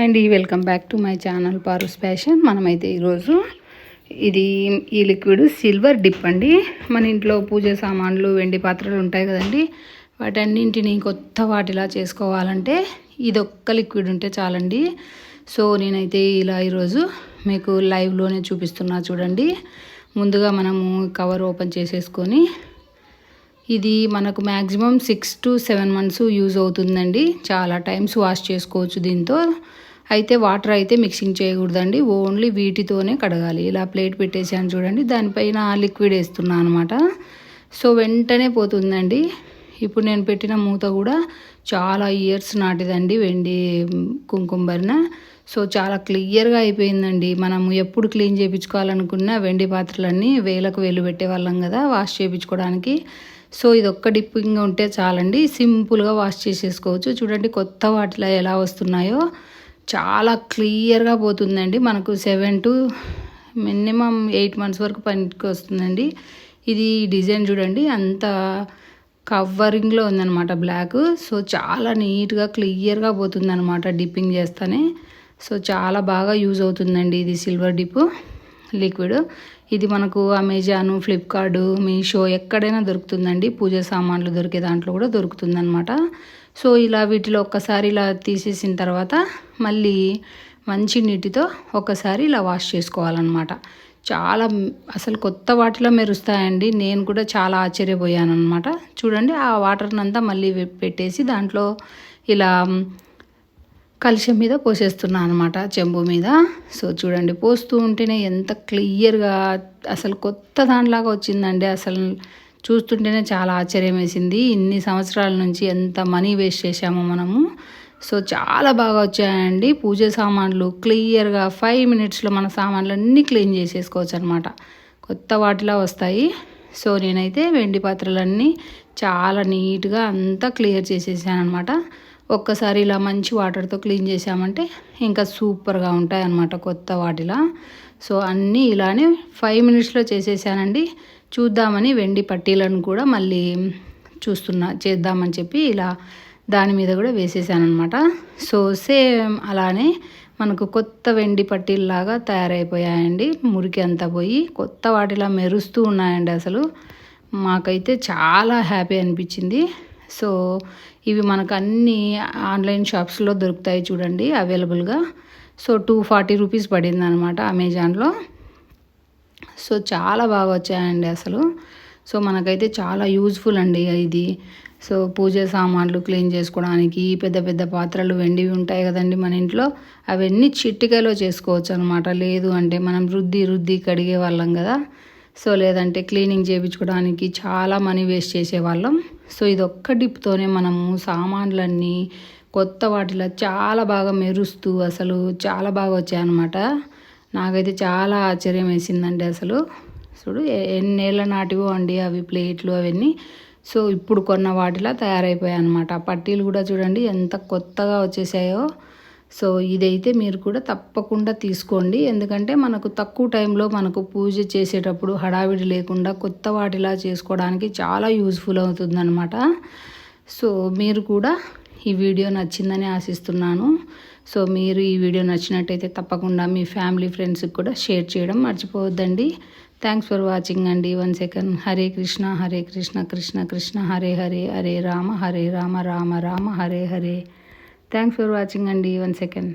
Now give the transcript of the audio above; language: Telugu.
హాయ్ అండి, welcome back to my channel Parus fashion. మనమైతే ఈరోజు ఈ లిక్విడ్ సిల్వర్ డిప్ అండి. మన ఇంట్లో పూజ సామాన్లు, వెండి పాత్రలు ఉంటాయి కదండి, వాటన్నింటినీ కొత్త వాటిలా చేసుకోవాలంటే ఇదొక్క లిక్విడ్ ఉంటే చాలండి. సో నేనైతే ఇలా ఈరోజు మీకు లైవ్లోనే చూపిస్తున్నా చూడండి. ముందుగా మనము కవర్ ఓపెన్ చేసేసుకొని, ఇది మనకు మ్యాక్సిమం 6 to 7 months యూజ్ అవుతుందండి. చాలా టైమ్స్ వాష్ చేసుకోవచ్చు దీంతో. అయితే వాటర్ అయితే మిక్సింగ్ చేయకూడదండి, ఓన్లీ వీటితోనే కడగాలి. ఇలా ప్లేట్ పెట్టేసాను చూడండి, దానిపైన లిక్విడ్ వేస్తున్నాను అనమాట. సో వెంటనే పోతుందండి. ఇప్పుడు నేను పెట్టిన మూత కూడా చాలా ఇయర్స్ నాటిదండి, వెండి కుంకుమ భరణ. సో చాలా క్లియర్గా అయిపోయిందండి. మనము ఎప్పుడు క్లీన్ చేయించుకోవాలనుకున్న వెండి పాత్రలన్నీ వేలకు వేలు పెట్టేవాళ్ళం కదా వాష్ చేయించుకోవడానికి. సో ఇది ఒక్క డిప్పింగ్ ఉంటే చాలండి, సింపుల్గా వాష్ చేసేసుకోవచ్చు. చూడండి కొత్త వాటిలో ఎలా వస్తున్నాయో, చాలా క్లియర్గా పోతుందండి. మనకు 7 to మినిమం 8 months వరకు పనికి వస్తుందండి. ఇది డిజైన్ చూడండి, అంత కవరింగ్లో ఉందన్నమాట బ్లాక్. సో చాలా నీట్గా క్లియర్గా పోతుందన్నమాట డిప్పింగ్ చేస్తేనే. సో చాలా బాగా యూజ్ అవుతుందండి ఇది సిల్వర్ డిప్ లిక్విడ్. ఇది మనకు అమెజాన్, ఫ్లిప్కార్ట్, మీషో ఎక్కడైనా దొరుకుతుందండి. పూజ సామాన్లు దొరికే దాంట్లో కూడా దొరుకుతుందన్నమాట. సో ఇలా వీటిలో ఒక్కసారి ఇలా తీసేసిన తర్వాత మళ్ళీ మంచి నీటితో ఒకసారి ఇలా వాష్ చేసుకోవాలన్నమాట. చాలా అసలు కొత్త వాటిలో మెరుస్తాయండి. నేను కూడా చాలా ఆశ్చర్యపోయాను అనమాట. చూడండి ఆ వాటర్నంతా మళ్ళీ పెట్టేసి దాంట్లో ఇలా కలశం మీద పోసేస్తున్నాను అనమాట, చెంబు మీద. సో చూడండి పోస్తూ ఉంటేనే ఎంత క్లియర్గా అసలు కొత్త దానిలాగా వచ్చిందండి. అసలు చూస్తుంటేనే చాలా ఆశ్చర్యం వేసింది. ఇన్ని సంవత్సరాల నుంచి ఎంత మనీ వేస్ట్ చేశామో మనము. సో చాలా బాగా వచ్చాయండి పూజ సామాన్లు. క్లియర్గా 5 minutesలో మన సామాన్లు అన్నీ క్లీన్ చేసేసుకోవచ్చు అనమాట, కొత్త వాటిలా వస్తాయి. సో నేనైతే వెండి పాత్రలన్నీ చాలా నీట్గా అంతా క్లియర్ చేసేసాను అనమాట. ఒక్కసారి ఇలా మంచి వాటర్తో క్లీన్ చేసామంటే ఇంకా సూపర్గా ఉంటాయి అన్నమాట కొత్త వాటిలా. సో అన్నీ ఇలానే 5 minutesలో చేసేసానండి. చూద్దామని వెండి పట్టీలను కూడా మళ్ళీ చేద్దామని చెప్పి ఇలా దాని మీద కూడా వేసేసాను అనమాట. సో సేమ్ అలానే మనకు కొత్త వెండి పట్టీల్లాగా తయారైపోయాయండి. మురికి అంతా పోయి కొత్త వాటిలా మెరుస్తూ ఉన్నాయండి. అసలు మాకైతే చాలా హ్యాపీ అనిపించింది. సో ఇవి మనకు అన్ని ఆన్లైన్ షాప్స్లో దొరుకుతాయి చూడండి అవైలబుల్గా. సో 240 rupees పడింది అనమాట అమెజాన్లో. సో చాలా బాగా వచ్చాయండి అసలు. సో మనకైతే చాలా యూజ్ఫుల్ అండి ఇది. సో పూజ సామాన్లు క్లీన్ చేసుకోవడానికి, పెద్ద పెద్ద పాత్రలు వెండివి ఉంటాయి కదండి మన ఇంట్లో, అవన్నీ చిటికలో చేసుకోవచ్చు అనమాట. లేదు అంటే మనం రుద్ది కడిగే వాళ్ళం కదా. సో లేదంటే క్లీనింగ్ చేయించుకోవడానికి చాలా మనీ వేస్ట్ చేసేవాళ్ళం. సో ఇది ఒక్క డిప్తోనే మనము సామాన్లన్నీ కొత్త వాటిలో చాలా బాగా మెరుస్తూ అసలు చాలా బాగా వచ్చాయన్నమాట. నాకైతే చాలా ఆశ్చర్యం వేసిందండి అసలు. చూడు ఎన్నేళ్ళ నాటివో అండి అవి ప్లేట్లు అవన్నీ. సో ఇప్పుడు కొన్న వాటిలా తయారైపోయాయి అన్నమాట. పట్టీలు కూడా చూడండి ఎంత కొత్తగా వచ్చేసాయో. సో ఇదైతే మీరు కూడా తప్పకుండా తీసుకోండి, ఎందుకంటే మనకు తక్కువ టైంలో మనకు పూజ చేసేటప్పుడు హడావిడి లేకుండా కొత్త వాటిలా చేసుకోవడానికి చాలా యూజ్ఫుల్ అవుతుందన్నమాట. సో మీరు కూడా ఈ వీడియో నచ్చిందని ఆశిస్తున్నాను. సో మీరు ఈ వీడియో నచ్చినట్టయితే తప్పకుండా మీ ఫ్యామిలీ ఫ్రెండ్స్కి కూడా షేర్ చేయడం మర్చిపోవద్దండి. థ్యాంక్స్ ఫర్ వాచింగ్ అండి. 1 second. Hare Krishna Krishna Krishna Hare Hare, Hare Rama Rama Rama Hare Hare. Thanks for watching అండి. 1 second.